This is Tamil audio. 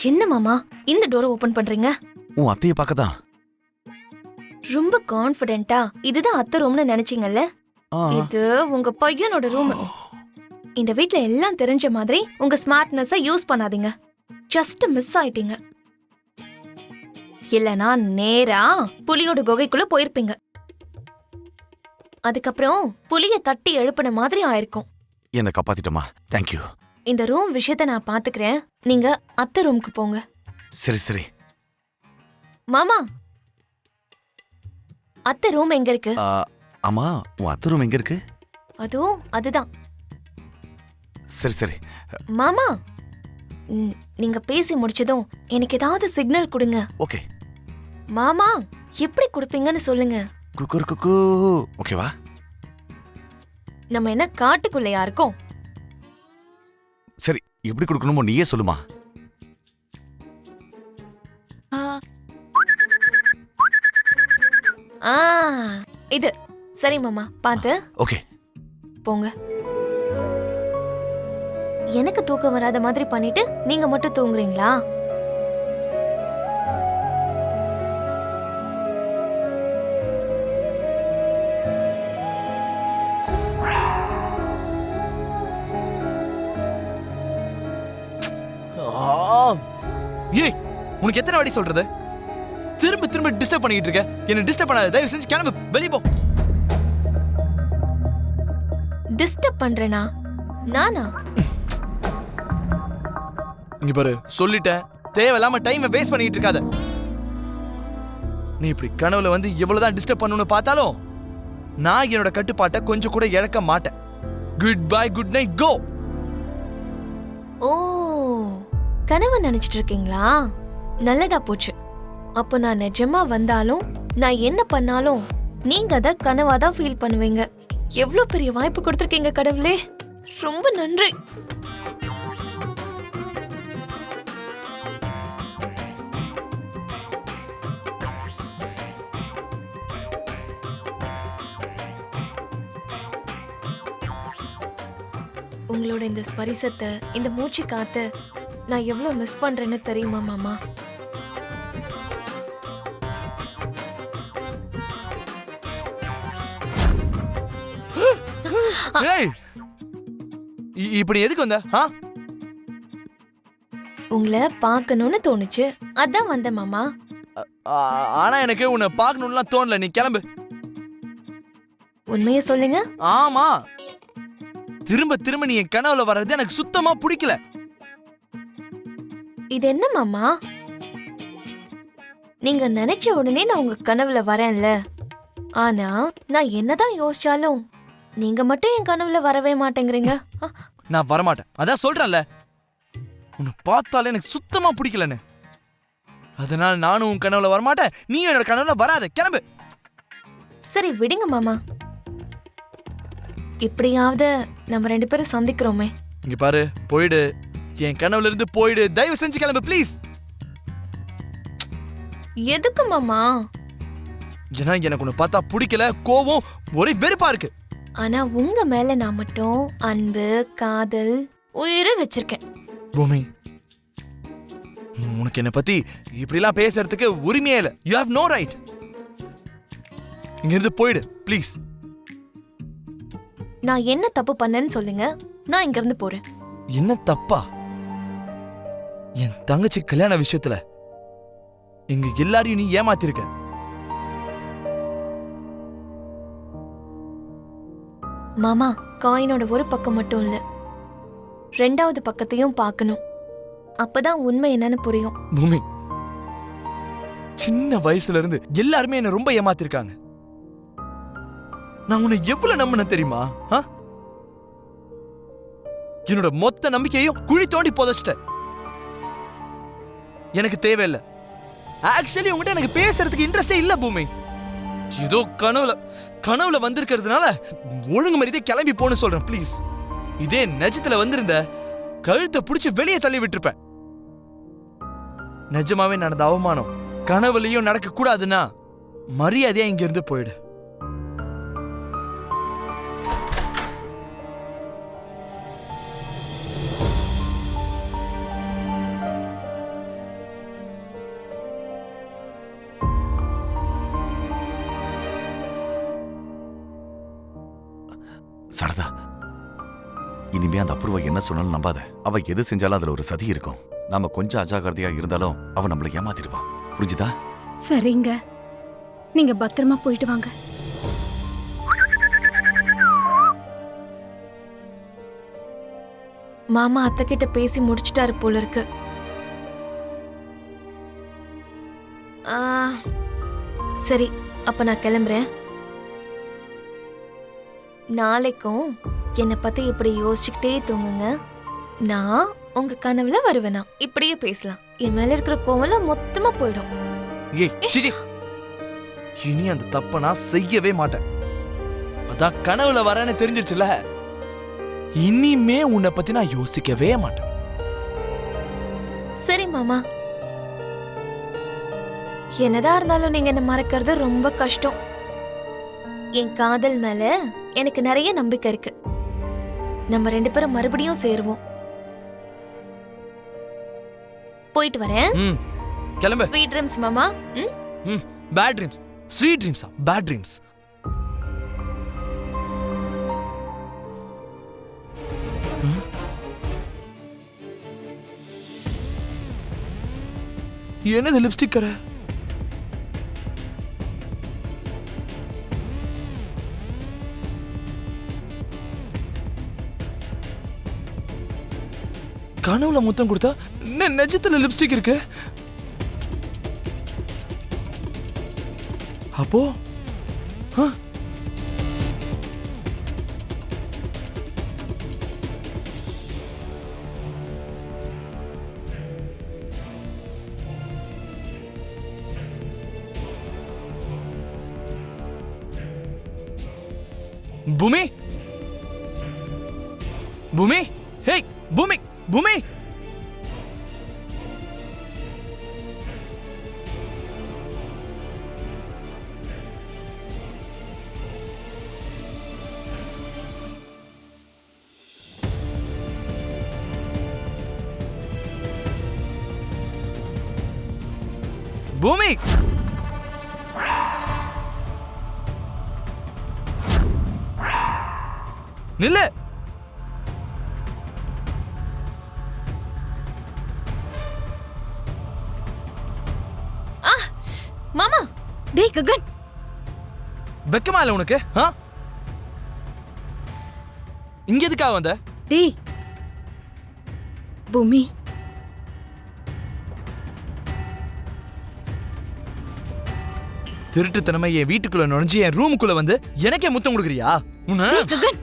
என்ன மாமா இந்த டோரை ஓபன் பண்றீங்க? உன் அத்தைய பார்க்கதான். ரொம்ப கான்ஃபிடென்ட்டா இதுதான் அத்தை ரூம்னு நினைச்சீங்கல்ல? இது உங்க பையனோட ரூம். இந்த வீட்ல எல்லாம் தெரிஞ்ச மாதிரி உங்க ஸ்மார்ட்னஸை யூஸ் பண்ணாதீங்க. ஜஸ்ட் மிஸ் ஆயிட்டீங்க. இல்லனா நேரா புலியோட குகைக்குள்ள போயிருப்பீங்க. அதுக்கப்புறம் புலிய தட்டி எழுப்பின மாதிரி ஆயிருக்கும். என்ன காப்பாத்திட்டமா? தேங்க்யூ. இந்த ரூம் விஷயத்த நான் பாத்துக்கிறேன். நீங்க அத்தை ரூமுக்கு போங்க. சரி சரி. மாமா, அத்தை ரூம் எங்க இருக்கு? ஆமா, உன் அத்தை ரூம் எங்க இருக்கு? அதுதான். சரி சரி. மாமா, நீங்க பேசி முடிச்சதும் எனக்கு ஏதாவது சிக்னல் கொடுங்க. ஓகே. மாமா, எப்படி கொடுப்பீங்கன்னு சொல்லுங்க. குக்கு ஓகேவா? நம்ம என்ன காட்டுக்குள்ளையா இருக்கோம்? சரி, எப்படி கொடுக்கணுமோ நீயே சொல்லுமா. இது சரி மாமா, பாத்து. ஓகே. போங்க. எனக்கு தூக்கம் வராத மாதிரி பண்ணிட்டு நீங்க மட்டும் தூங்குறீங்களா? ஏய், உனக்கு எத்தனை வாட்டி சொல்றது? திரும்ப திரும்ப டிஸ்டர்ப் பண்ணிட்டு இருக்க. என்ன டிஸ்டர்ப் பண்ணாத. தயவு செஞ்சு கிளம்பு, வெளிய போ. டிஸ்டர்ப் பண்றேனா? நானா? இங்க பாரு, சொல்லிட்டேன். தேவையில்லாம டைமை வேஸ்ட் பண்ணிட்டு இருக்காத. நீ இப்படி கனவுல வந்து எவ்வளவுதான் டிஸ்டர்ப் பண்ணணும்னு பார்த்தாலும் நான் என்னோட கட்டுப்பாட்டை கொஞ்சம் கூட இழக்க மாட்டேன். குட் பை, குட் நைட், கோ. ஓ, கனவு நினைச்சிட்டு இருக்கீங்களா? நல்லதா போச்சு. அப்போ நான் நிஜமா வந்தாலும் நான் என்ன பண்ணாலும் நீங்க அத கனவாதான் ஃபீல் பண்ணுவீங்க. எவ்வளவு பெரிய வாய்ப்பு கொடுத்திருக்கீங்க கடவுளே, ரொம்ப நன்றி. உங்களோட இந்த ஸ்பரிசத்தை, இந்த மூச்சு காத்து நான் எவ்வளவு மிஸ் பண்றேன்னு தெரியுமா மாமா? ஏய், இப்படி எதுக்கு வந்த? உங்களை பார்க்கணும்னு தோணுச்சு, அதான் வந்த மாமா. ஆனா எனக்கு உன்னை பார்க்கணும்லாம் தோணல. நீ கிளம்பு. உண்மையை சொல்லுங்க. ஆமா, திரும்ப திரும்ப நீ என் கனவுல வர்றது எனக்கு சுத்தமா பிடிக்கல. இது என்ன மாமா, நீங்க நினைச்ச உடனே நான் உங்க கனவுல வரேன்ல. ஆனா நான் என்னதான் யோசிச்சாலும் நீங்க மட்டும் என் கனவுல வரவே மாட்டேங்கிறீங்க. நான் வரமாட்டேன், அதான் சொல்றேன்ல. உன்னை பார்த்தாலே எனக்கு சுத்தமா பிடிக்கலன்னு. அதனால நானும் உன் கனவுல வரமாட்டேன், நீ என்னோட கனவுல வராத. கிளம்பு. சரி விடுங்க மாமா, இப்படியாவது நம்ம 2 பேரும் சந்திக்கிறோமே. இங்க பாரு, போயிடு. என் கனவுல இருந்து போயிடு. தயவு செஞ்சு கிளம்பு ப்ளீஸ். எதுக்கு மாமா? ஏன்னா எனக்கு உன்னை பார்த்தா பிடிக்கல, கோவம், ஒரே வெறுப்பா இருக்கு. ஆனா உங்க மேல நான் மட்டும் அன்பு, காதல், உயிரை வச்சிருக்கேன். பூமி, உனக்கு என்ன பத்தி இப்படிலாம் பேசுறதுக்கு உரிமையே இல்ல. You have no right. இங்க இருந்து போயிடு ப்ளீஸ். நான் என்ன தப்பு பண்ணேன்னு சொல்லுங்க, நான் இங்க இருந்து போறேன். என்ன தப்பா? என் தங்கச்சி கல்யாண விஷயத்துல எங்க எல்லாரையும் நீ ஏமாத்திருக்க. மாமா, காயினோட ஒரு பக்கம் மட்டும் இல்ல, 2வது பக்கத்தையும் பார்க்கணும். அப்பதான் உண்மை என்னன்னு புரியும். பூமி, சின்ன வயசுல இருந்து எல்லாருமே என்ன ரொம்ப ஏமாத்திருக்காங்க. நான் உன்னை எவ்வளவு நம்பினேன் தெரியுமா? என்னோட மொத்த நம்பிக்கையும் குழி தோண்டி புதைச்சிட்ட. எனக்கு தேவையில்லை. ஆக்சுவலி உங்ககிட்ட எனக்கு பேசுறதுக்கு இன்ட்ரெஸ்டே இல்ல பூமி. ஏதோ கனவுல வந்திருக்கிறதுனால ஒழுங்கு மரியாதை கிளம்பி போன்னு சொல்றேன் ப்ளீஸ். இதே நிஜத்துல வந்திருந்த கழுத்தை பிடிச்சு வெளியே தள்ளி விட்டுருப்பேன். நிஜமாவே நடந்த அவமானம் கனவுலையும் நடக்க கூடாதுன்னா மரியாதையா இங்க இருந்து போயிடு. சரதா, இனிமே அந்த அபூர்வா என்ன சொன்னாலும் நம்பாத. அவ எது செஞ்சாலும் அதுல ஒரு சதி இருக்கும். நாம கொஞ்சம் அஜாக்கிரதையா இருந்தாலும் அவ நம்மள ஏமாத்திடுவான். புரிஞ்சுதா? சரிங்க, நீங்க பத்திரமா போயிட்டு வாங்க. மாமா அத்தை கிட்ட பேசி முடிச்சிட்டாரு போல இருக்கு. ஆ, சரி, அப்ப நான் கிளம்புறேன். நாளைக்கும் என்னை பத்தி இப்படி யோசிச்சுக்கிட்டே தூங்குங்க. நான் உங்க கனவுல வருவேனா? இப்படியே பேசலாம். என் மேல இருக்கிற கோவலம் மொத்தமா போயிடும். ஏய் சிச்சி, இனி அந்த தப்ப நான் செய்யவே மாட்டேன். அதான் கனவுல வரேன்னு தெரிஞ்சிருச்சுல, இனிமே உன்னை பத்தி நான் யோசிக்கவே மாட்டேன். சரி மாமா, என்னதான் இருந்தாலும் நீங்க என்ன மறக்கிறது ரொம்ப கஷ்டம். என் காதல் மேல எனக்கு நிறைய நம்பிக்கை இருக்கு. நம்ம 2 பேரும் மறுபடியும் சேருவோம். போயிட்டு வரேன். கிளம்பு. ஸ்வீட் ட்ரீம்ஸ் மாமா. பேட் ட்ரீம்ஸ், ஸ்வீட் ட்ரீம்ஸா? Bad dreams. என்னது லிப்ஸ்டிக் கரை? கனவுல முத்தம் கொடுத்தா என்ன நிஜத்துல லிப்ஸ்டிக் இருக்கு? அப்போ பூமி, பூமி, ஹே பூமி, பூமி. பூமி, நில்லு. மாமா, டேய் ககன், வெக்கமா இல்ல உனக்கு? இங்க எதுக்காக வந்த? டேய் பூமி, திருட்டுத்தனமா என் வீட்டுக்குள்ள நுழைஞ்சு என் ரூமுக்குள்ள வந்து எனக்கே முத்தம் கொடுக்குறியா? உன்ன டேய் ககன்,